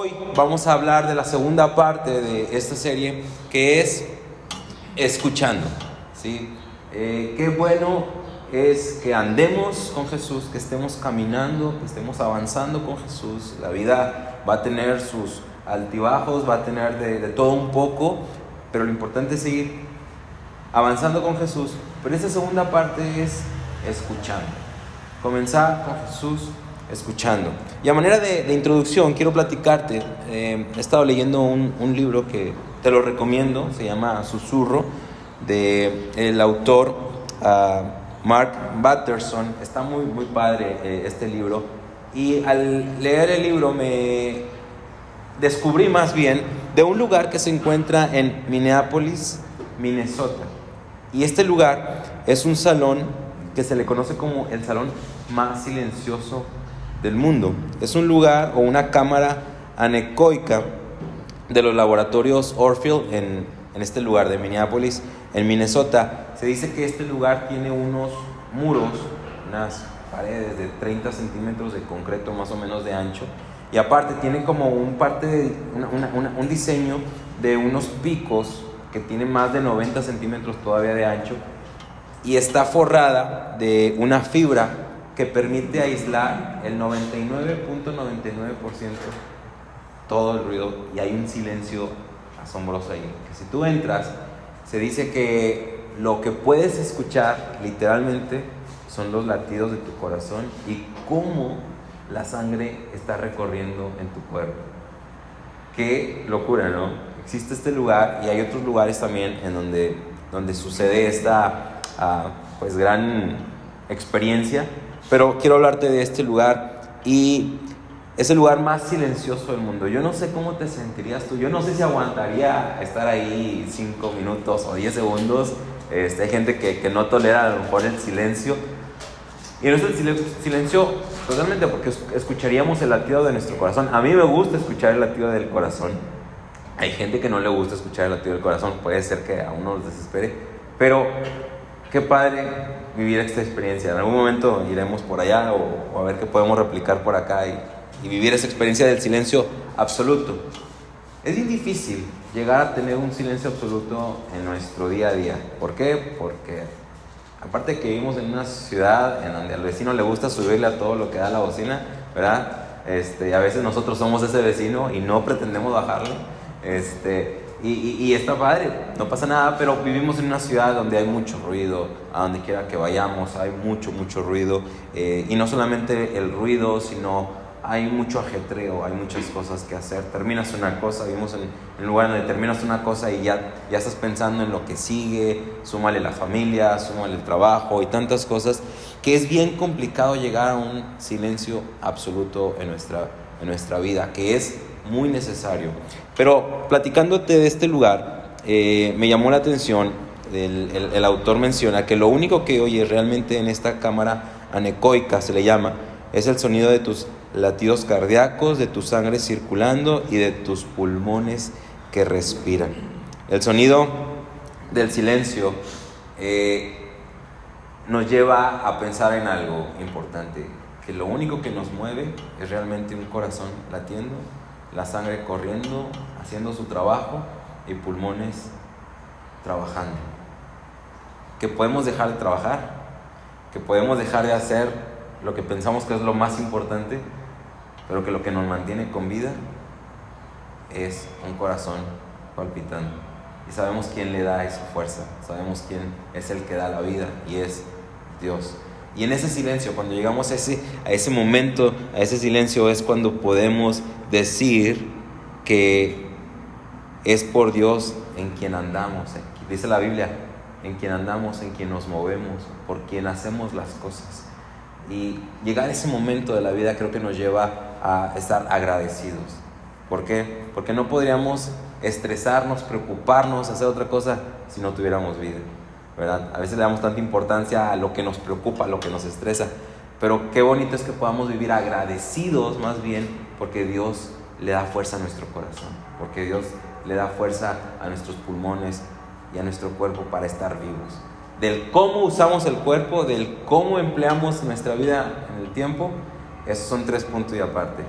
Hoy vamos a hablar de la segunda parte de esta serie, que es escuchando, ¿sí? Qué bueno es que andemos con Jesús, que estemos caminando, que estemos avanzando con Jesús. La vida va a tener sus altibajos, va a tener de todo un poco, pero lo importante es seguir avanzando con Jesús. Pero esta segunda parte es escuchando. Comenzar con Jesús escuchando. Y a manera de introducción quiero platicarte, he estado leyendo un libro que te lo recomiendo, se llama Susurro, del autor Mark Batterson. Está muy padre este libro, y al leer el libro me descubrí más bien de un lugar que se encuentra en Minneapolis, Minnesota. Y este lugar es un salón que se le conoce como el salón más silencioso del mundo. Es un lugar o una cámara anecoica de los laboratorios Orfield en este lugar de Minneapolis, en Minnesota. Se dice que este lugar tiene unos muros, unas paredes de 30 centímetros de concreto más o menos de ancho, y aparte tiene como un diseño de unos picos que tienen más de 90 centímetros todavía de ancho, y está forrada de una fibra que permite aislar el 99.99% todo el ruido, y hay un silencio asombroso ahí, que si tú entras, se dice que lo que puedes escuchar literalmente son los latidos de tu corazón y cómo la sangre está recorriendo en tu cuerpo. Qué locura, ¿no? Existe este lugar, y hay otros lugares también en donde sucede esta pues gran experiencia, pero quiero hablarte de este lugar, y es el lugar más silencioso del mundo. Yo no sé cómo te sentirías tú, yo no sé si aguantaría estar ahí 5 minutos o 10 segundos. Hay gente que no tolera a lo mejor el silencio, y no es el silencio totalmente porque escucharíamos el latido de nuestro corazón. A mí me gusta escuchar el latido del corazón. Hay gente que no le gusta escuchar el latido del corazón, puede ser que a uno los desespere, pero qué padre vivir esta experiencia. En algún momento iremos por allá o a ver qué podemos replicar por acá y vivir esa experiencia del silencio absoluto. Es bien difícil llegar a tener un silencio absoluto en nuestro día a día. ¿Por qué? Porque aparte de que vivimos en una ciudad en donde al vecino le gusta subirle a todo lo que da la bocina, ¿verdad? A veces nosotros somos ese vecino y no pretendemos bajarle. Y está padre, no pasa nada, pero vivimos en una ciudad donde hay mucho ruido. A donde quiera que vayamos hay mucho ruido, y no solamente el ruido, sino hay mucho ajetreo, hay muchas cosas que hacer. Terminas una cosa, vivimos en un lugar donde terminas una cosa y ya estás pensando en lo que sigue, súmale la familia, súmale el trabajo y tantas cosas, que es bien complicado llegar a un silencio absoluto en nuestra vida, que es muy necesario. Pero platicándote de este lugar, me llamó la atención, el autor menciona que lo único que oyes realmente en esta cámara anecoica, se le llama, es el sonido de tus latidos cardíacos, de tu sangre circulando y de tus pulmones que respiran. El sonido del silencio nos lleva a pensar en algo importante, que lo único que nos mueve es realmente un corazón latiendo, la sangre corriendo, haciendo su trabajo, y pulmones trabajando. Que podemos dejar de trabajar, que podemos dejar de hacer lo que pensamos que es lo más importante, pero que lo que nos mantiene con vida es un corazón palpitando. Y sabemos quién le da esa fuerza, sabemos quién es el que da la vida, y es Dios. Y en ese silencio, cuando llegamos a ese momento, a ese silencio, es cuando podemos decir que es por Dios en quien andamos. Dice la Biblia, en quien andamos, en quien nos movemos, por quien hacemos las cosas. Y llegar a ese momento de la vida creo que nos lleva a estar agradecidos. ¿Por qué? Porque no podríamos estresarnos, preocuparnos, hacer otra cosa si no tuviéramos vida, ¿verdad? A veces le damos tanta importancia a lo que nos preocupa, a lo que nos estresa, pero qué bonito es que podamos vivir agradecidos más bien, porque Dios le da fuerza a nuestro corazón, porque Dios le da fuerza a nuestros pulmones y a nuestro cuerpo para estar vivos. Del cómo usamos el cuerpo, del cómo empleamos nuestra vida en el tiempo, esos son 3 puntos y aparte.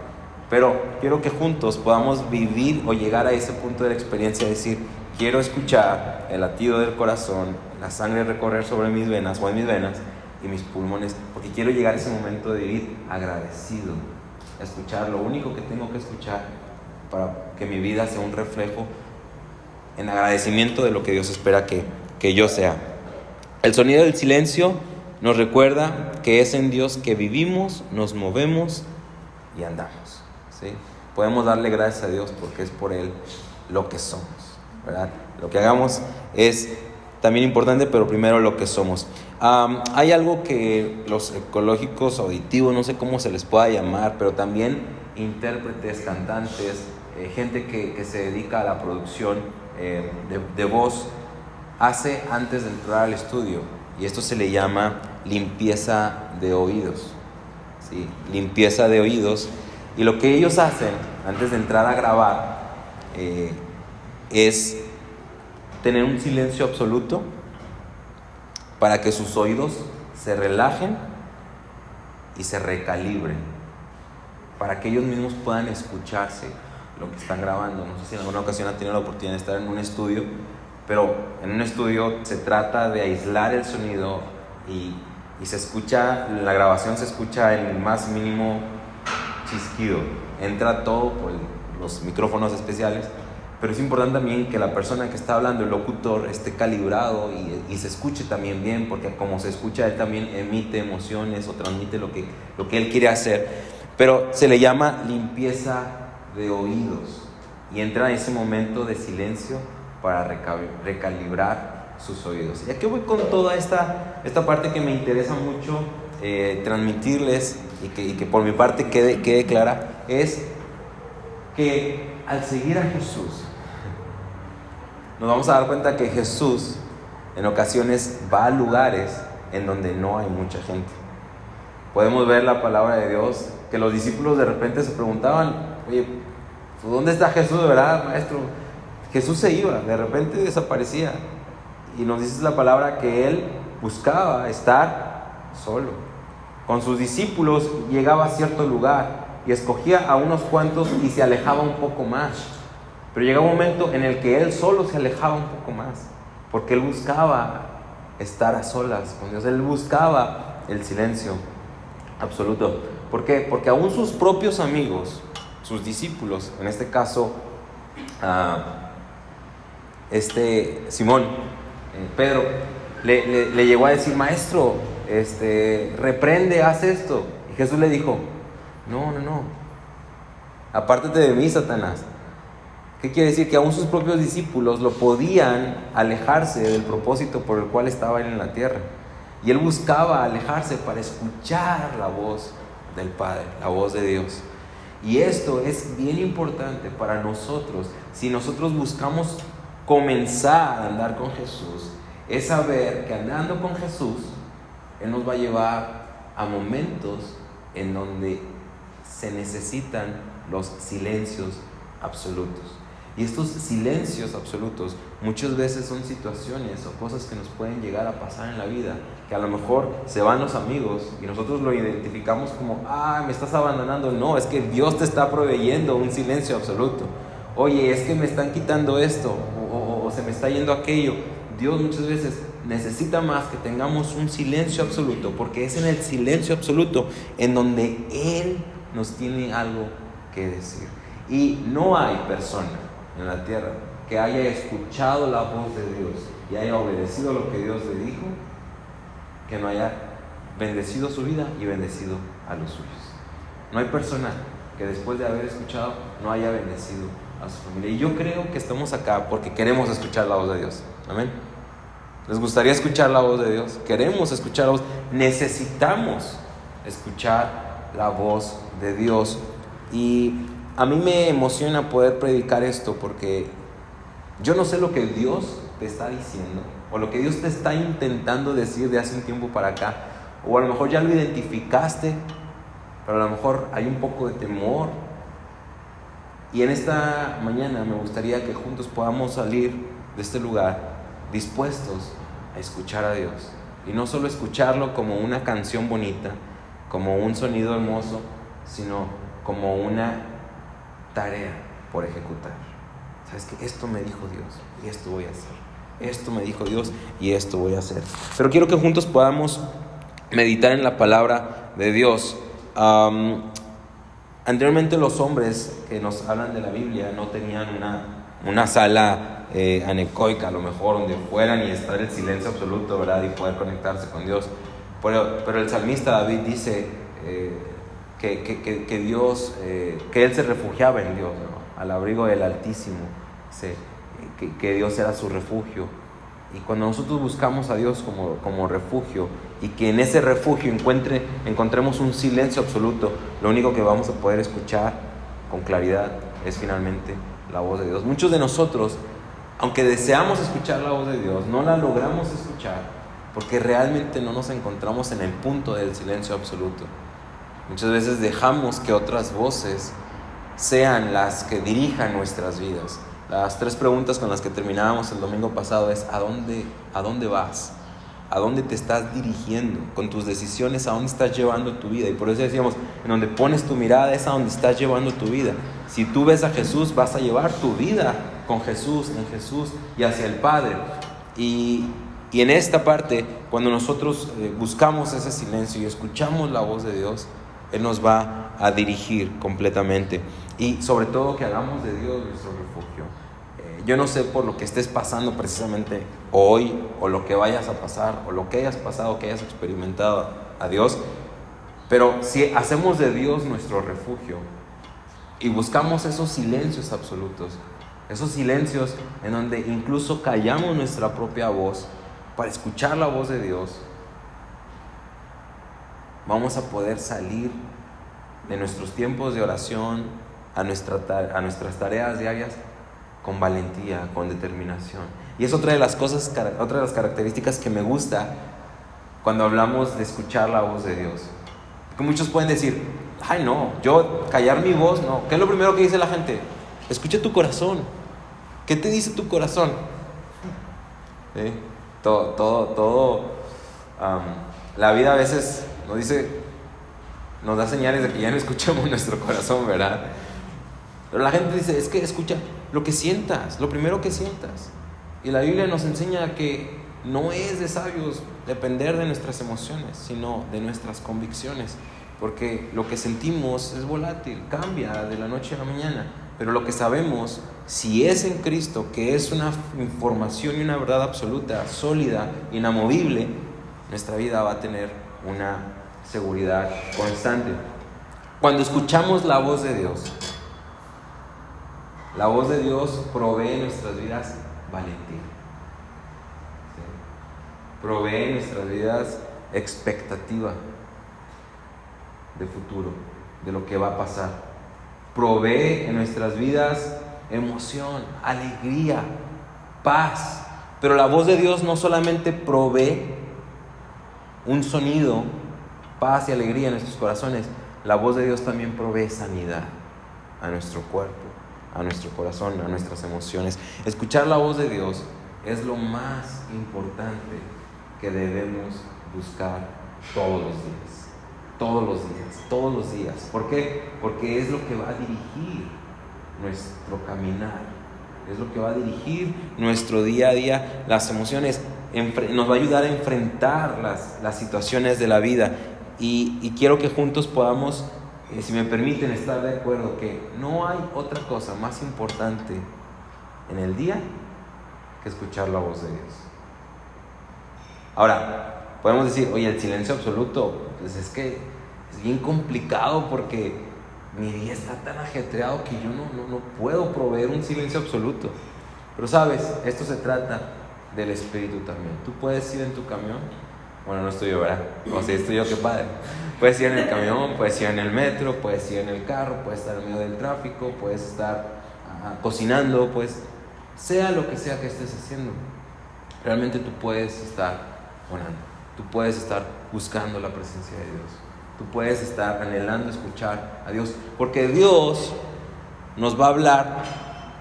Pero quiero que juntos podamos vivir o llegar a ese punto de la experiencia de decir, quiero escuchar el latido del corazón, la sangre recorrer sobre mis venas o en mis venas y mis pulmones, porque quiero llegar a ese momento de vivir agradecido, a escuchar lo único que tengo que escuchar para que mi vida sea un reflejo en agradecimiento de lo que Dios espera que yo sea. El sonido del silencio nos recuerda que es en Dios que vivimos, nos movemos y andamos, ¿sí? Podemos darle gracias a Dios porque es por Él lo que somos, ¿verdad? Lo que hagamos es también importante, pero primero lo que somos. Hay algo que los ecológicos auditivos, no sé cómo se les pueda llamar, pero también intérpretes, cantantes, gente que se dedica a la producción de voz, hace antes de entrar al estudio, y esto se le llama limpieza de oídos, ¿sí? Limpieza de oídos. Y lo que ellos hacen antes de entrar a grabar es tener un silencio absoluto para que sus oídos se relajen y se recalibren, para que ellos mismos puedan escucharse lo que están grabando. No sé si en alguna ocasión han tenido la oportunidad de estar en un estudio, pero en un estudio se trata de aislar el sonido y se escucha, la grabación se escucha en el más mínimo chisquido, entra todo por los micrófonos especiales, pero es importante también que la persona que está hablando, el locutor, esté calibrado y se escuche también bien, porque como se escucha, él también emite emociones o transmite lo que él quiere hacer, pero se le llama limpieza de oídos, y entra en ese momento de silencio para recalibrar sus oídos. ¿Y a qué voy con toda esta parte que me interesa mucho transmitirles y que por mi parte quede clara? Es que al seguir a Jesús, nos vamos a dar cuenta que Jesús en ocasiones va a lugares en donde no hay mucha gente. Podemos ver la palabra de Dios, que los discípulos de repente se preguntaban, oye, ¿dónde está Jesús, verdad, maestro? Jesús se iba, de repente desaparecía. Y nos dice la palabra que Él buscaba estar solo. Con sus discípulos llegaba a cierto lugar y escogía a unos cuantos y se alejaba un poco más. Pero llegaba un momento en el que Él solo se alejaba un poco más, porque Él buscaba estar a solas con Dios. Él buscaba el silencio absoluto. ¿Por qué? Porque aún sus propios amigos, sus discípulos, en este caso Simón, Pedro, le llegó a decir, maestro, reprende, haz esto. Y Jesús le dijo, no, apártate de mí, Satanás. ¿Qué quiere decir? Que aún sus propios discípulos lo podían alejarse del propósito por el cual estaba Él en la tierra. Y Él buscaba alejarse para escuchar la voz del Padre, la voz de Dios. Y esto es bien importante para nosotros. Si nosotros buscamos comenzar a andar con Jesús, es saber que andando con Jesús, Él nos va a llevar a momentos en donde se necesitan los silencios absolutos. Y estos silencios absolutos muchas veces son situaciones o cosas que nos pueden llegar a pasar en la vida, que a lo mejor se van los amigos y nosotros lo identificamos como, me estás abandonando. No, es que Dios te está proveyendo un silencio absoluto. Oye, es que me están quitando esto o se me está yendo aquello. Dios muchas veces necesita más que tengamos un silencio absoluto, porque es en el silencio absoluto en donde Él nos tiene algo que decir. Y no hay persona en la tierra que haya escuchado la voz de Dios y haya obedecido lo que Dios le dijo, que no haya bendecido su vida y bendecido a los suyos. No hay persona que después de haber escuchado no haya bendecido a su familia. Y yo creo que estamos acá porque queremos escuchar la voz de Dios. Amén. ¿Les gustaría escuchar la voz de Dios? Queremos escuchar la voz. Necesitamos escuchar la voz de Dios. Y a mí me emociona poder predicar esto, porque yo no sé lo que Dios te está diciendo o lo que Dios te está intentando decir de hace un tiempo para acá, o a lo mejor ya lo identificaste, pero a lo mejor hay un poco de temor. Y en esta mañana me gustaría que juntos podamos salir de este lugar dispuestos a escuchar a Dios, y no solo escucharlo como una canción bonita, como un sonido hermoso, sino como una tarea por ejecutar. ¿Sabes qué? Esto me dijo Dios y esto voy a hacer. Esto me dijo Dios y esto voy a hacer. Pero quiero que juntos podamos meditar en la palabra de Dios. Anteriormente los hombres que nos hablan de la Biblia no tenían una sala anecoica, a lo mejor, donde fueran y estar en silencio absoluto, ¿verdad? Y poder conectarse con Dios. Pero el salmista David dice que Dios, que él se refugiaba en Dios, ¿no? Al abrigo del Altísimo, que Dios era su refugio. Y cuando nosotros buscamos a Dios como refugio, y que en ese refugio encontremos un silencio absoluto, lo único que vamos a poder escuchar con claridad es finalmente la voz de Dios. Muchos de nosotros, aunque deseamos escuchar la voz de Dios, no la logramos escuchar porque realmente no nos encontramos en el punto del silencio absoluto. Muchas veces dejamos que otras voces sean las que dirijan nuestras vidas. Las 3 preguntas con las que terminábamos el domingo pasado es: ¿a dónde vas? ¿A dónde te estás dirigiendo? Con tus decisiones, ¿a dónde estás llevando tu vida? Y por eso decíamos, en donde pones tu mirada es a donde estás llevando tu vida. Si tú ves a Jesús, vas a llevar tu vida con Jesús, en Jesús y hacia el Padre. Y en esta parte, cuando nosotros buscamos ese silencio y escuchamos la voz de Dios, Él nos va a dirigir completamente. Y sobre todo que hagamos de Dios nuestro refugio. Yo no sé por lo que estés pasando precisamente hoy, o lo que vayas a pasar, o lo que hayas pasado, que hayas experimentado a Dios, pero si hacemos de Dios nuestro refugio y buscamos esos silencios absolutos, esos silencios en donde incluso callamos nuestra propia voz para escuchar la voz de Dios, vamos a poder salir de nuestros tiempos de oración a nuestras tareas diarias con valentía, con determinación. Y es otra de las características que me gusta cuando hablamos de escuchar la voz de Dios. Porque muchos pueden decir: ay no, yo callar mi voz, no. ¿Qué es lo primero que dice la gente? Escucha tu corazón. ¿Qué te dice tu corazón? La vida a veces nos da señales de que ya no escuchamos nuestro corazón, ¿verdad? Pero la gente dice: es que escucha lo que sientas, lo primero que sientas. Y la Biblia nos enseña que no es de sabios depender de nuestras emociones, sino de nuestras convicciones. Porque lo que sentimos es volátil, cambia de la noche a la mañana. Pero lo que sabemos, si es en Cristo, que es una información y una verdad absoluta, sólida, inamovible, nuestra vida va a tener una seguridad constante. Cuando escuchamos la voz de Dios, la voz de Dios provee en nuestras vidas valentía. ¿Sí? Provee en nuestras vidas expectativa de futuro, de lo que va a pasar. Provee en nuestras vidas emoción, alegría, paz. Pero la voz de Dios no solamente provee un sonido, paz y alegría en nuestros corazones. La voz de Dios también provee sanidad a nuestro cuerpo, a nuestro corazón, a nuestras emociones. Escuchar la voz de Dios es lo más importante que debemos buscar todos los días. Todos los días, todos los días. ¿Por qué? Porque es lo que va a dirigir nuestro caminar. Es lo que va a dirigir nuestro día a día, las emociones. Nos va a ayudar a enfrentar las situaciones de la vida. Y quiero que juntos podamos, si me permiten, estar de acuerdo que no hay otra cosa más importante en el día que escuchar la voz de Dios. Ahora, podemos decir: oye, el silencio absoluto, pues es que es bien complicado porque mi día está tan ajetreado que yo no puedo proveer un silencio absoluto. Pero sabes, esto se trata del Espíritu también. Tú puedes ir en tu camión. Bueno, no estoy yo, ¿verdad? O si estoy yo, qué padre. Puedes ir en el camión, puedes ir en el metro, puedes ir en el carro, puedes estar en medio del tráfico, puedes estar cocinando, pues sea lo que sea que estés haciendo. Realmente tú puedes estar orando, tú puedes estar buscando la presencia de Dios, tú puedes estar anhelando escuchar a Dios, porque Dios nos va a hablar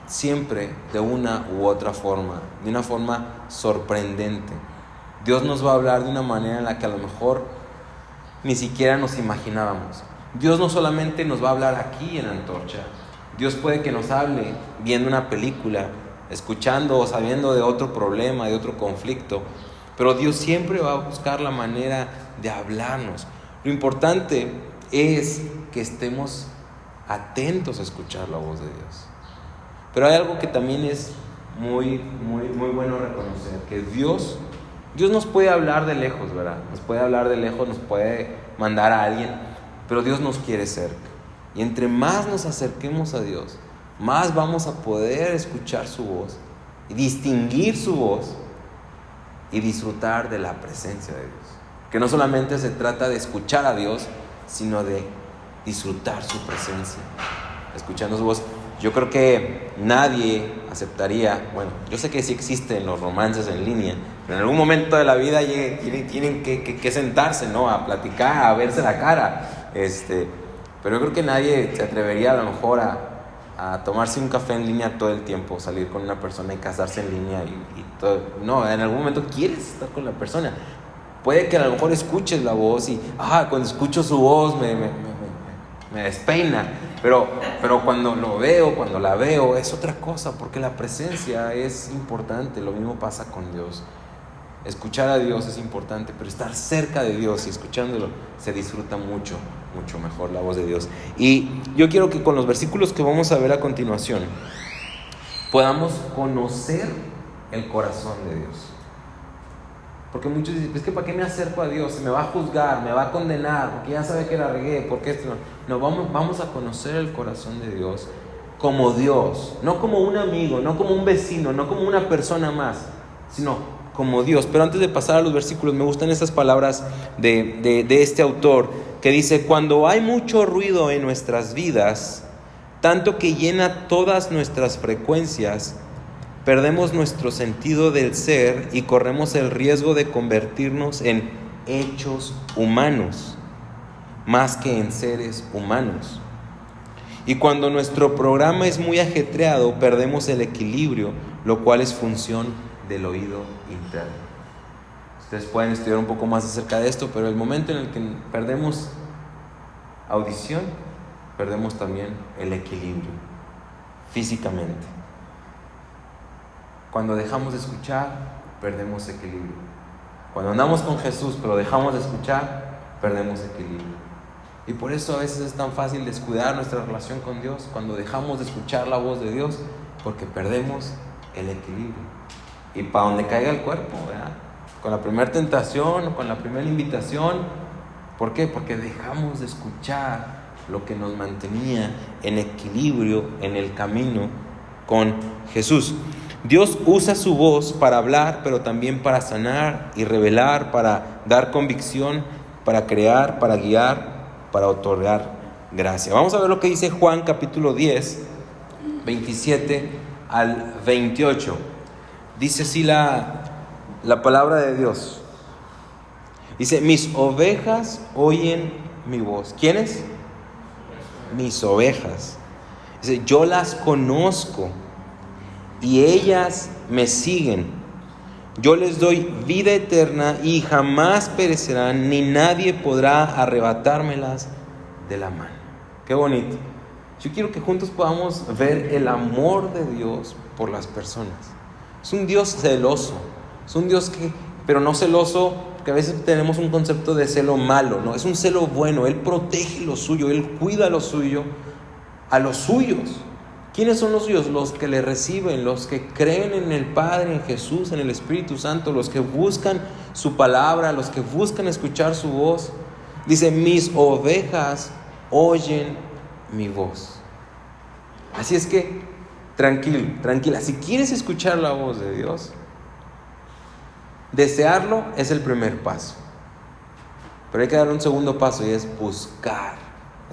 siempre de una u otra forma, de una forma sorprendente. Dios nos va a hablar de una manera en la que a lo mejor ni siquiera nos imaginábamos. Dios no solamente nos va a hablar aquí en Antorcha, Dios puede que nos hable viendo una película, escuchando o sabiendo de otro problema, de otro conflicto, pero Dios siempre va a buscar la manera de hablarnos. Lo importante es que estemos atentos a escuchar la voz de Dios. Pero hay algo que también es muy bueno reconocer, que Dios nos puede hablar de lejos, ¿verdad? Nos puede hablar de lejos, nos puede mandar a alguien, pero Dios nos quiere cerca. Y entre más nos acerquemos a Dios, más vamos a poder escuchar su voz y distinguir su voz y disfrutar de la presencia de Dios. Que no solamente se trata de escuchar a Dios, sino de disfrutar su presencia, escuchando su voz. Yo creo que nadie aceptaría, bueno, yo sé que sí existen los romances en línea, pero en algún momento de la vida tienen que sentarse, ¿no? A platicar, a verse la cara. Pero yo creo que nadie se atrevería a lo mejor a tomarse un café en línea todo el tiempo, salir con una persona y casarse en línea y todo. No, en algún momento quieres estar con la persona. Puede que a lo mejor escuches la voz y cuando escucho su voz me despeina, pero cuando lo veo, cuando la veo, es otra cosa, porque la presencia es importante. Lo mismo pasa con Dios. Escuchar a Dios es importante, pero estar cerca de Dios y escuchándolo se disfruta mucho mejor la voz de Dios. Y yo quiero que con los versículos que vamos a ver a continuación podamos conocer el corazón de Dios. Porque muchos dicen, es que ¿para qué me acerco a Dios? Se me va a juzgar, me va a condenar, porque ya sabe que la regué, porque esto no. Vamos a conocer el corazón de Dios como Dios, no como un amigo, no como un vecino, no como una persona más, sino como Dios. Pero antes de pasar a los versículos, me gustan estas palabras de este autor, que dice: cuando hay mucho ruido en nuestras vidas, tanto que llena todas nuestras frecuencias, perdemos nuestro sentido del ser y corremos el riesgo de convertirnos en hechos humanos, más que en seres humanos. Y cuando nuestro programa es muy ajetreado, perdemos el equilibrio, lo cual es función del oído interno. Ustedes pueden estudiar un poco más acerca de esto, pero el momento en el que perdemos audición, perdemos también el equilibrio físicamente. Cuando dejamos de escuchar, perdemos equilibrio. Cuando andamos con Jesús, pero dejamos de escuchar, perdemos equilibrio. Y por eso a veces es tan fácil descuidar nuestra relación con Dios, cuando dejamos de escuchar la voz de Dios, porque perdemos el equilibrio. Y para donde caiga el cuerpo, ¿verdad? Con la primera tentación, con la primera invitación. ¿Por qué? Porque dejamos de escuchar lo que nos mantenía en equilibrio en el camino con Jesús. Dios usa su voz para hablar, pero también para sanar y revelar, para dar convicción, para crear, para guiar, para otorgar gracia. Vamos a ver lo que dice Juan capítulo 10, 27 al 28. Dice así la palabra de Dios. Dice: mis ovejas oyen mi voz. ¿Quiénes? Mis ovejas. Dice: yo las conozco y ellas me siguen. Yo les doy vida eterna y jamás perecerán, ni nadie podrá arrebatármelas de la mano. Qué bonito. Yo quiero que juntos podamos ver el amor de Dios por las personas. Es un Dios celoso. Es un Dios pero no celoso, porque a veces tenemos un concepto de celo malo, ¿no? Es un celo bueno. Él protege lo suyo, Él cuida lo suyo a los suyos. ¿Quiénes son los suyos? Los que le reciben, los que creen en el Padre, en Jesús, en el Espíritu Santo, los que buscan su palabra, los que buscan escuchar su voz. Dice: mis ovejas oyen mi voz. Así es que, tranquilo, tranquila. Si quieres escuchar la voz de Dios, desearlo es el primer paso. Pero hay que dar un segundo paso, y es buscar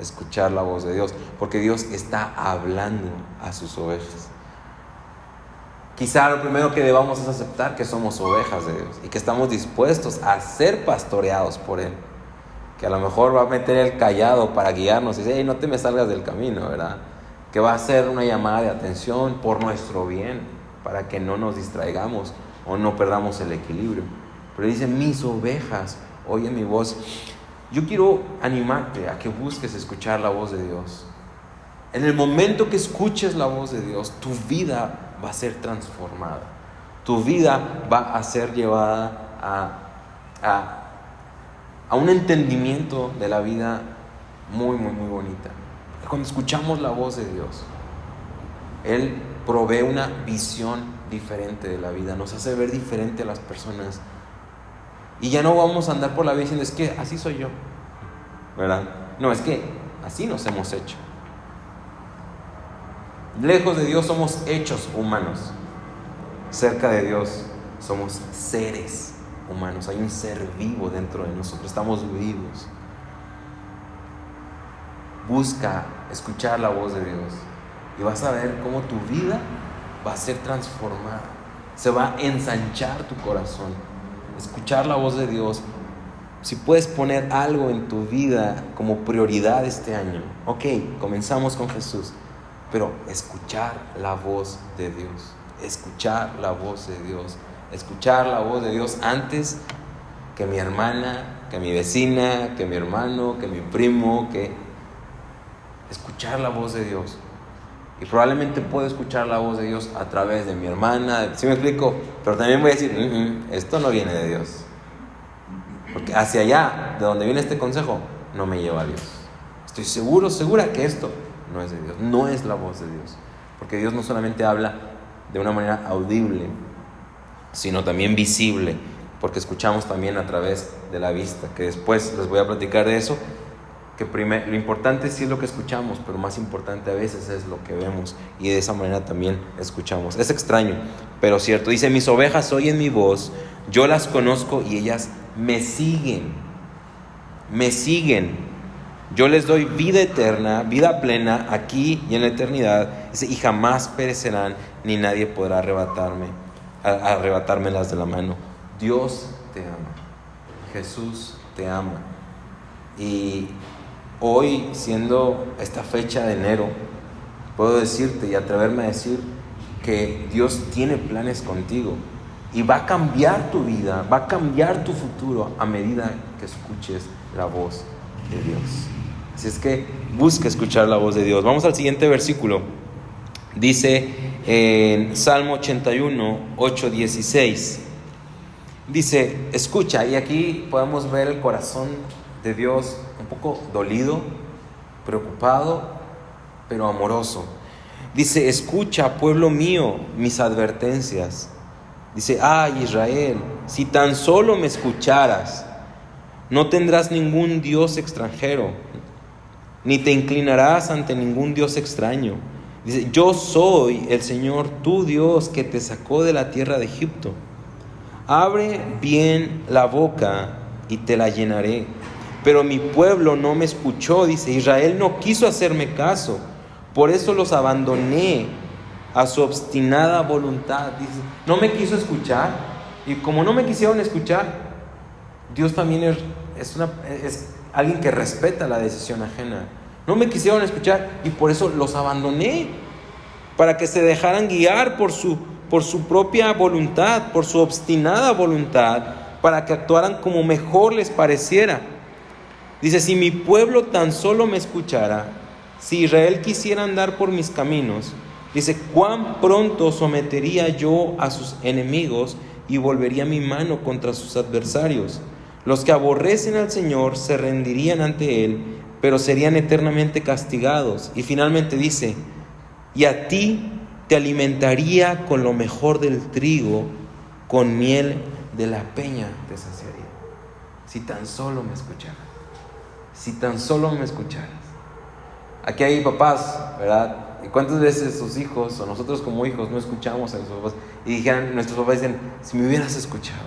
escuchar la voz de Dios, porque Dios está hablando a sus ovejas. Quizá lo primero que debamos es aceptar que somos ovejas de Dios y que estamos dispuestos a ser pastoreados por Él, que a lo mejor va a meter el cayado para guiarnos y dice: hey, no te me salgas del camino, ¿verdad? Que va a ser una llamada de atención por nuestro bien, para que no nos distraigamos o no perdamos el equilibrio. Pero dice: mis ovejas oyen mi voz. Yo quiero animarte a que busques escuchar la voz de Dios. En el momento que escuches la voz de Dios, tu vida va a ser transformada. Tu vida va a ser llevada a un entendimiento de la vida muy, muy, muy bonita. Cuando escuchamos la voz de Dios, Él provee una visión diferente de la vida, nos hace ver diferente a las personas. Y ya no vamos a andar por la vida diciendo, es que así soy yo, ¿verdad? No, es que así nos hemos hecho. Lejos de Dios somos hechos humanos. Cerca de Dios somos seres humanos. Hay un ser vivo dentro de nosotros, estamos vivos. Busca escuchar la voz de Dios y vas a ver cómo tu vida va a ser transformada. Se va a ensanchar tu corazón. Escuchar la voz de Dios. Si puedes poner algo en tu vida como prioridad este año, ok, comenzamos con Jesús, pero escuchar la voz de Dios. Escuchar la voz de Dios. Escuchar la voz de Dios antes que mi hermana, que mi vecina, que mi hermano, que mi primo, escuchar la voz de Dios. Y probablemente puedo escuchar la voz de Dios a través de mi hermana, ¿sí me explico? Pero también voy a decir, esto no viene de Dios. Porque hacia allá, de donde viene este consejo, no me lleva a Dios. Estoy segura que esto no es de Dios, no es la voz de Dios. Porque Dios no solamente habla de una manera audible, sino también visible, porque escuchamos también a través de la vista, que después les voy a platicar de eso. Que lo importante sí es lo que escuchamos, pero más importante a veces es lo que vemos, y de esa manera también escuchamos. Es extraño, pero cierto. Dice, mis ovejas oyen mi voz, yo las conozco y ellas me siguen. Yo les doy vida eterna, vida plena, aquí y en la eternidad. Dice, y jamás perecerán, ni nadie podrá arrebatármelas de la mano. Dios te ama, Jesús te ama. Y hoy, siendo esta fecha de enero, puedo decirte y atreverme a decir que Dios tiene planes contigo y va a cambiar tu vida, va a cambiar tu futuro a medida que escuches la voz de Dios. Así es que busca escuchar la voz de Dios. Vamos al siguiente versículo. Dice en Salmo 81, 8, 16. Dice, escucha, y aquí podemos ver el corazón de Dios un poco dolido, preocupado, pero amoroso. Dice, escucha, pueblo mío, mis advertencias. Dice, Israel, si tan solo me escucharas, no tendrás ningún Dios extranjero, ni te inclinarás ante ningún Dios extraño. Dice, yo soy el Señor tu Dios que te sacó de la tierra de Egipto. Abre bien la boca y te la llenaré. Pero mi pueblo no me escuchó, dice, Israel no quiso hacerme caso, por eso los abandoné a su obstinada voluntad. Dice, no me quiso escuchar, y como no me quisieron escuchar, Dios también es alguien que respeta la decisión ajena. No me quisieron escuchar y por eso los abandoné, para que se dejaran guiar por su propia voluntad, por su obstinada voluntad, para que actuaran como mejor les pareciera. Dice, si mi pueblo tan solo me escuchara, si Israel quisiera andar por mis caminos, dice, cuán pronto sometería yo a sus enemigos y volvería mi mano contra sus adversarios. Los que aborrecen al Señor se rendirían ante Él, pero serían eternamente castigados. Y finalmente dice, y a ti te alimentaría con lo mejor del trigo, con miel de la peña te saciaría. Si tan solo me escucharas. Si tan solo me escucharas. Aquí hay papás, ¿verdad? ¿Y cuántas veces sus hijos o nosotros como hijos no escuchamos a nuestros papás? Y nuestros papás dicen, si me hubieras escuchado,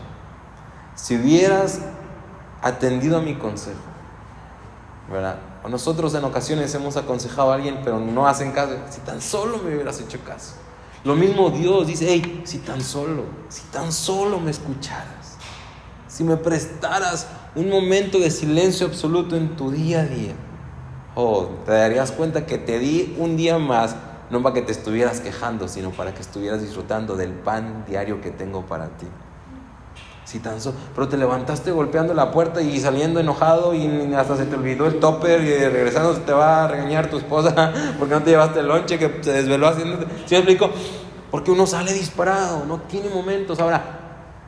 si hubieras atendido a mi consejo, ¿verdad? O nosotros en ocasiones hemos aconsejado a alguien pero no hacen caso. Si tan solo me hubieras hecho caso. Lo mismo Dios dice, si tan solo me escucharas, si me prestaras un momento de silencio absoluto en tu día a día, te darías cuenta que te di un día más, no para que te estuvieras quejando, sino para que estuvieras disfrutando del pan diario que tengo para ti. Pero te levantaste golpeando la puerta y saliendo enojado y hasta se te olvidó el topper y regresando te va a regañar tu esposa porque no te llevaste el lonche que se desveló haciéndote. ¿Sí me explico? Porque uno sale disparado, no tiene momentos. Ahora,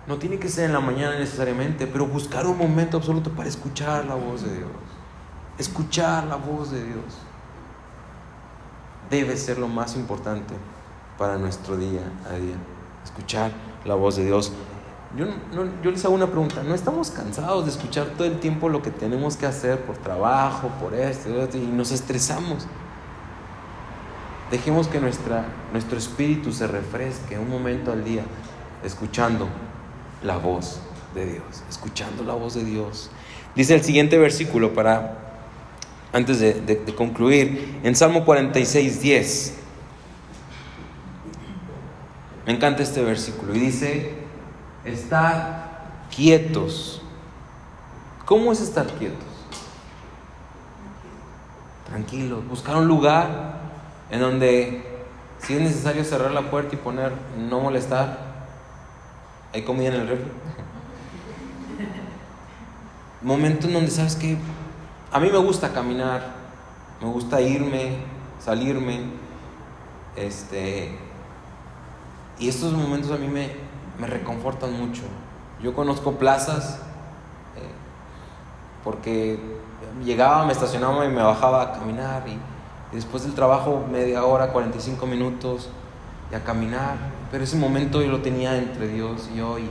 no tiene que ser en la mañana necesariamente, pero buscar un momento absoluto para escuchar la voz de Dios. Escuchar la voz de Dios debe ser lo más importante para nuestro día a día. Escuchar la voz de Dios. Yo les hago una pregunta. ¿No estamos cansados de escuchar todo el tiempo lo que tenemos que hacer por trabajo, por esto y nos estresamos? Dejemos que nuestro espíritu se refresque un momento al día escuchando la voz de Dios. Escuchando la voz de Dios. Dice el siguiente versículo antes de concluir, en Salmo 46:10. Me encanta este versículo y dice: estar quietos. ¿Cómo es estar quietos? Tranquilos, buscar un lugar en donde, si es necesario, cerrar la puerta y poner no molestar. Hay comida en el refri. Momento en donde sabes que a mí me gusta caminar, me gusta irme, salirme, y estos momentos a mí me reconfortan mucho. Yo conozco plazas porque llegaba, me estacionaba y me bajaba a caminar y después del trabajo media hora, 45 minutos y a caminar, pero ese momento yo lo tenía entre Dios y yo y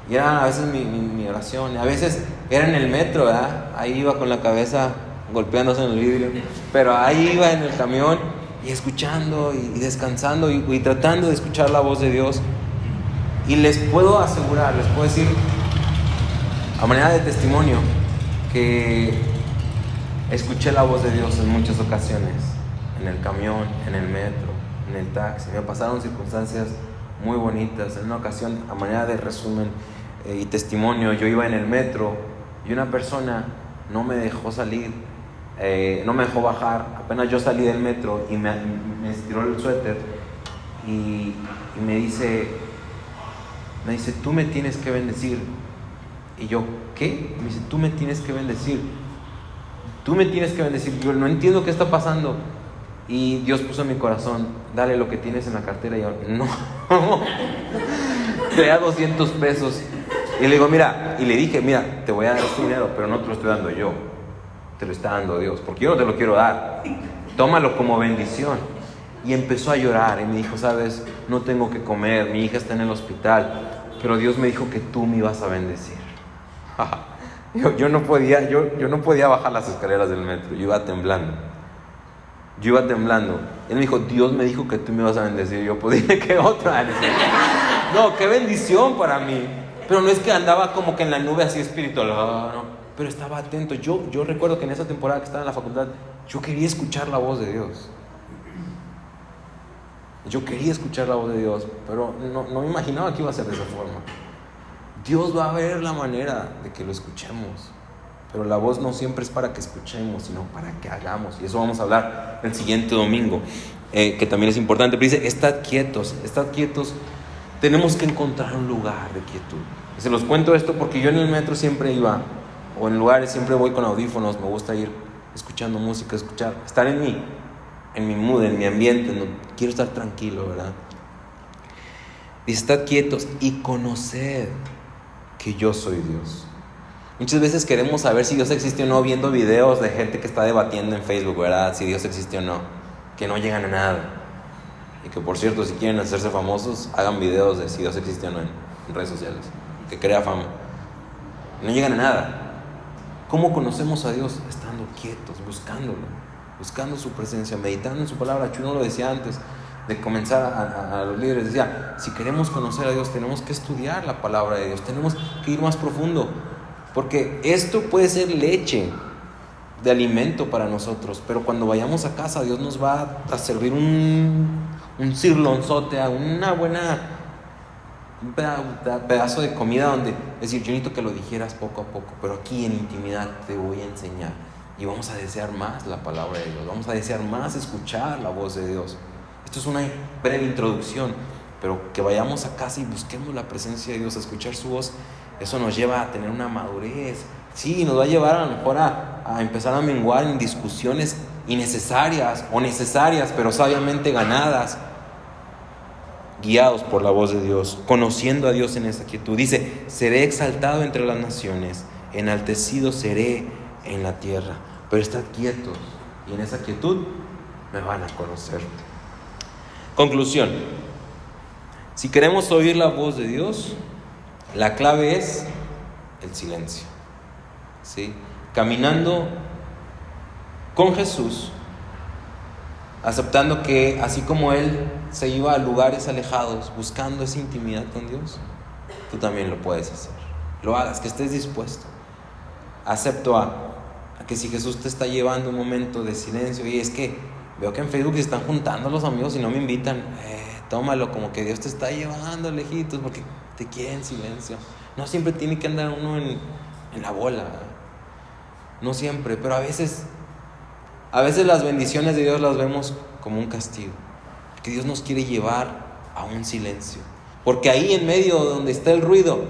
era a veces mi oración. A veces era en el metro, ¿verdad? Ahí iba con la cabeza golpeándose en el vidrio, pero ahí iba en el camión y escuchando y descansando y tratando de escuchar la voz de Dios. Y les puedo asegurar, les puedo decir a manera de testimonio que escuché la voz de Dios en muchas ocasiones, en el camión, en el metro, en el taxi. Me pasaron circunstancias muy bonitas. En una ocasión, a manera de resumen y testimonio, yo iba en el metro y una persona no me dejó salir, no me dejó bajar. Apenas yo salí del metro y me estiró el suéter y me dice, tú me tienes que bendecir. Y yo, ¿qué? Me dice, tú me tienes que bendecir. Tú me tienes que bendecir. Yo no entiendo qué está pasando. Y Dios puso en mi corazón, dale lo que tienes en la cartera. Y yo, no. Traía 200 pesos. Y le digo, mira, y le dije, mira, te voy a dar este dinero, pero no te lo estoy dando yo. Te lo está dando Dios, porque yo no te lo quiero dar. Tómalo como bendición. Y empezó a llorar y me dijo, sabes, no tengo que comer, mi hija está en el hospital, pero Dios me dijo que tú me ibas a bendecir. Yo no podía bajar las escaleras del metro, yo iba temblando. Él me dijo, Dios me dijo que tú me ibas a bendecir. Yo podía que otra. No, qué bendición para mí. Pero no es que andaba como que en la nube así espiritual, no, pero estaba atento. Yo recuerdo que en esa temporada que estaba en la facultad, yo quería escuchar la voz de Dios. Yo quería escuchar la voz de Dios, pero no me imaginaba que iba a ser de esa forma. Dios va a ver la manera de que lo escuchemos, pero la voz no siempre es para que escuchemos, sino para que hagamos. Y eso vamos a hablar el siguiente domingo, que también es importante. Pero dice, estad quietos. Tenemos que encontrar un lugar de quietud. Y se los cuento esto porque yo en el metro siempre iba, o en lugares siempre voy con audífonos. Me gusta ir escuchando música, estar en mi mood, en mi ambiente. No, quiero estar tranquilo, ¿verdad? Dice, estad quietos y conoced que yo soy Dios. Muchas veces queremos saber si Dios existe o no viendo videos de gente que está debatiendo en Facebook, ¿verdad? Si Dios existe o no, que no llegan a nada. Y que, por cierto, si quieren hacerse famosos, hagan videos de si Dios existe o no en redes sociales, que crea fama. No llegan a nada. ¿Cómo conocemos a Dios? Estando quietos, buscándolo, buscando su presencia, meditando en su palabra. Chuno lo decía antes de comenzar a los líderes, decía, si queremos conocer a Dios, tenemos que estudiar la palabra de Dios, tenemos que ir más profundo, porque esto puede ser leche de alimento para nosotros, pero cuando vayamos a casa, Dios nos va a servir un cirlonzote, un pedazo de comida donde decir, yo necesito que lo digieras poco a poco, pero aquí en intimidad te voy a enseñar. Y vamos a desear más la palabra de Dios, vamos a desear más escuchar la voz de Dios. Esto es una breve introducción, pero que vayamos a casa y busquemos la presencia de Dios, a escuchar su voz Eso nos lleva a tener una madurez. Sí, nos va a llevar a lo mejor a empezar a menguar en discusiones innecesarias o necesarias, pero sabiamente ganadas, guiados por la voz de Dios, conociendo a Dios en esa quietud. Dice, seré exaltado entre las naciones, enaltecido seré en la tierra. Pero estad quietos, y en esa quietud me van a conocer. Conclusión: si queremos oír la voz de Dios, la clave es el silencio. ¿Sí? Caminando con Jesús, aceptando que así como Él se iba a lugares alejados buscando esa intimidad con Dios, tú también lo puedes hacer. Lo hagas, que estés dispuesto. Acepto a que si Jesús te está llevando un momento de silencio, y es que veo que en Facebook se están juntando los amigos y no me invitan, tómalo como que Dios te está llevando lejitos porque te quiere en silencio. No siempre tiene que andar uno en la bola, no siempre, pero a veces las bendiciones de Dios las vemos como un castigo, que Dios nos quiere llevar a un silencio, porque ahí en medio donde está el ruido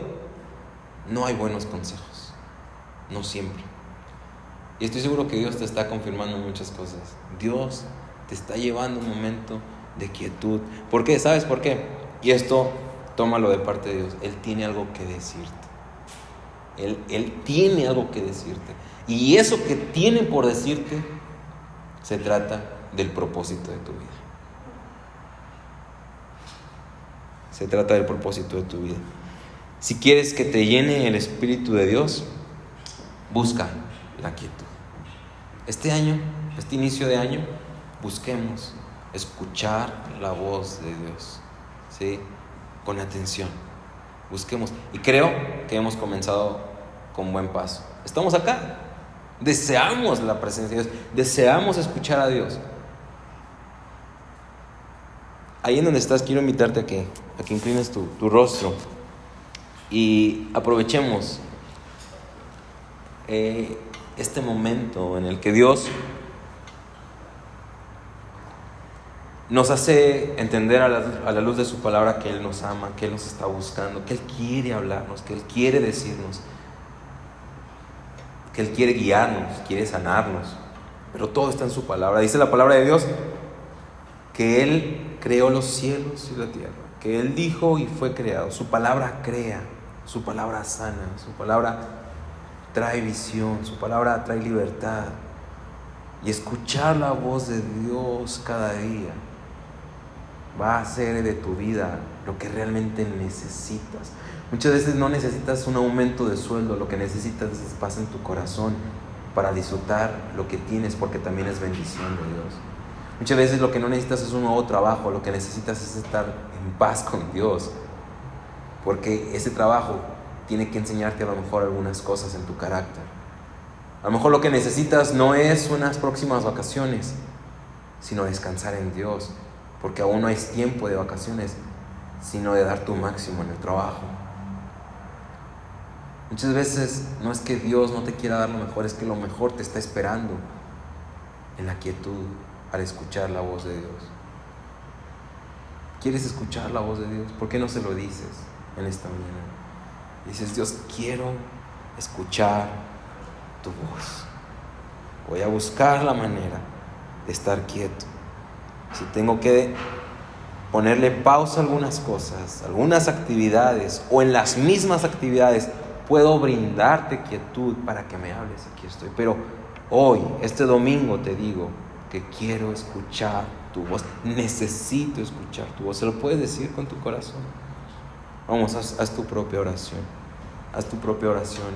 no hay buenos consejos, no siempre. Y estoy seguro que Dios te está confirmando muchas cosas. Dios te está llevando un momento de quietud. ¿Por qué? ¿Sabes por qué? Y esto tómalo de parte de Dios. Él tiene algo que decirte. Él tiene algo que decirte. Y eso que tiene por decirte se trata del propósito de tu vida. Se trata del propósito de tu vida. Si quieres que te llene el Espíritu de Dios, busca la quietud. Este año, este inicio de año, busquemos escuchar la voz de Dios, ¿sí? Con atención. Busquemos. Y creo que hemos comenzado con buen paso. Estamos acá. Deseamos la presencia de Dios. Deseamos escuchar a Dios. Ahí en donde estás, quiero invitarte a que inclines tu rostro y aprovechemos este momento en el que Dios nos hace entender a la luz de su palabra que Él nos ama, que Él nos está buscando, que Él quiere hablarnos, que Él quiere decirnos, que Él quiere guiarnos, quiere sanarnos, pero todo está en su palabra. Dice la palabra de Dios que Él creó los cielos y la tierra, que Él dijo y fue creado. Su palabra crea, su palabra sana, su palabra trae visión, su palabra trae libertad. Y escuchar la voz de Dios cada día va a hacer de tu vida lo que realmente necesitas. Muchas veces no necesitas un aumento de sueldo, lo que necesitas es paz en tu corazón para disfrutar lo que tienes, porque también es bendición de Dios. Muchas veces lo que no necesitas es un nuevo trabajo, lo que necesitas es estar en paz con Dios, porque ese trabajo tiene que enseñarte a lo mejor algunas cosas en tu carácter. A lo mejor lo que necesitas no es unas próximas vacaciones, sino descansar en Dios, porque aún no es tiempo de vacaciones, sino de dar tu máximo en el trabajo. Muchas veces no es que Dios no te quiera dar lo mejor, es que lo mejor te está esperando en la quietud al escuchar la voz de Dios. ¿Quieres escuchar la voz de Dios? ¿Por qué no se lo dices en esta mañana? Dices: Dios, quiero escuchar tu voz. Voy a buscar la manera de estar quieto. Si tengo que ponerle pausa a algunas cosas, algunas actividades, o en las mismas actividades puedo brindarte quietud para que me hables, aquí estoy. Pero hoy, este domingo, te digo que quiero escuchar tu voz. Necesito escuchar tu voz. Se lo puedes decir con tu corazón. Vamos, haz tu propia oración. Haz tu propia oración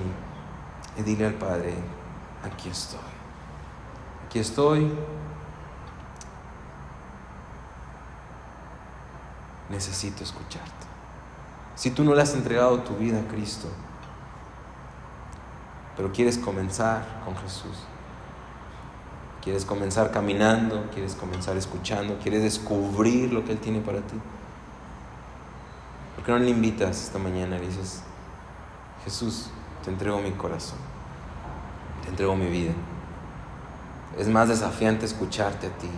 y dile al Padre: aquí estoy. Aquí estoy. Necesito escucharte. Si tú no le has entregado tu vida a Cristo, pero quieres comenzar con Jesús, quieres comenzar caminando, quieres comenzar escuchando, quieres descubrir lo que Él tiene para ti, ¿por qué no le invitas esta mañana y le dices: Jesús, te entrego mi corazón, te entrego mi vida? Es más desafiante escucharte a ti.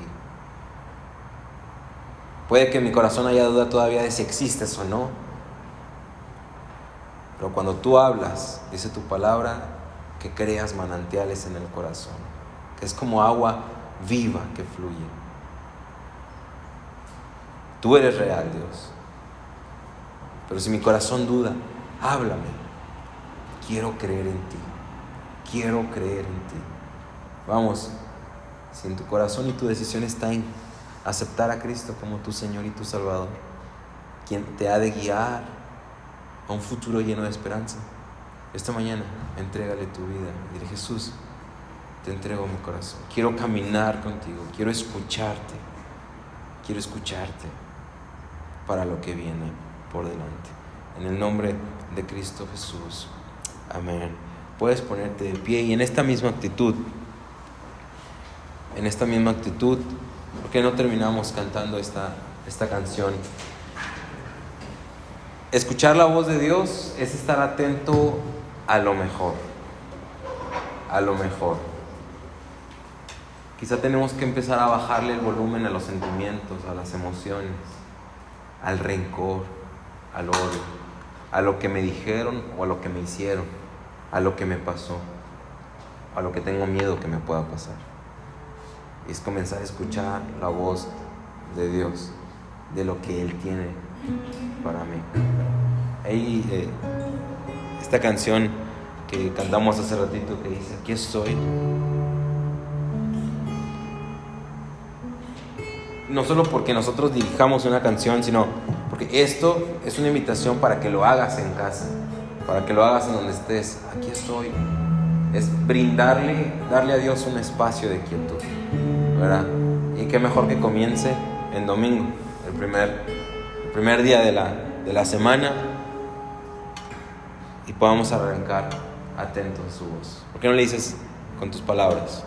Puede que en mi corazón haya duda todavía de si existes o no, Pero cuando tú hablas, dice tu palabra, que creas manantiales en el corazón, que es como agua viva que fluye. Tú eres real, Dios. Pero si mi corazón duda, háblame. Quiero creer en ti. Quiero creer en ti. Vamos, si en tu corazón y tu decisión está en aceptar a Cristo como tu Señor y tu Salvador, quien te ha de guiar a un futuro lleno de esperanza, esta mañana entrégale tu vida. Dile: Jesús, te entrego mi corazón. Quiero caminar contigo. Quiero escucharte. Quiero escucharte para lo que viene por delante. En el nombre de Cristo Jesús. Amén. Puedes ponerte de pie y en esta misma actitud, ¿por qué no terminamos cantando esta canción? Escuchar la voz de Dios es estar atento a lo mejor. A lo mejor. Quizá tenemos que empezar a bajarle el volumen a los sentimientos, a las emociones, al rencor, al odio, a lo que me dijeron o a lo que me hicieron, a lo que me pasó, a lo que tengo miedo que me pueda pasar. Es comenzar a escuchar la voz de Dios, de lo que Él tiene para mí. Ahí esta canción que cantamos hace ratito que dice: aquí estoy. No solo porque nosotros dirijamos una canción, sino porque esto es una invitación para que lo hagas en casa, para que lo hagas en donde estés. Aquí estoy. Es darle a Dios un espacio de quietud, ¿verdad? Y qué mejor que comience en domingo, el primer día de la semana, y podamos arrancar atentos a su voz. ¿Por qué no le dices con tus palabras?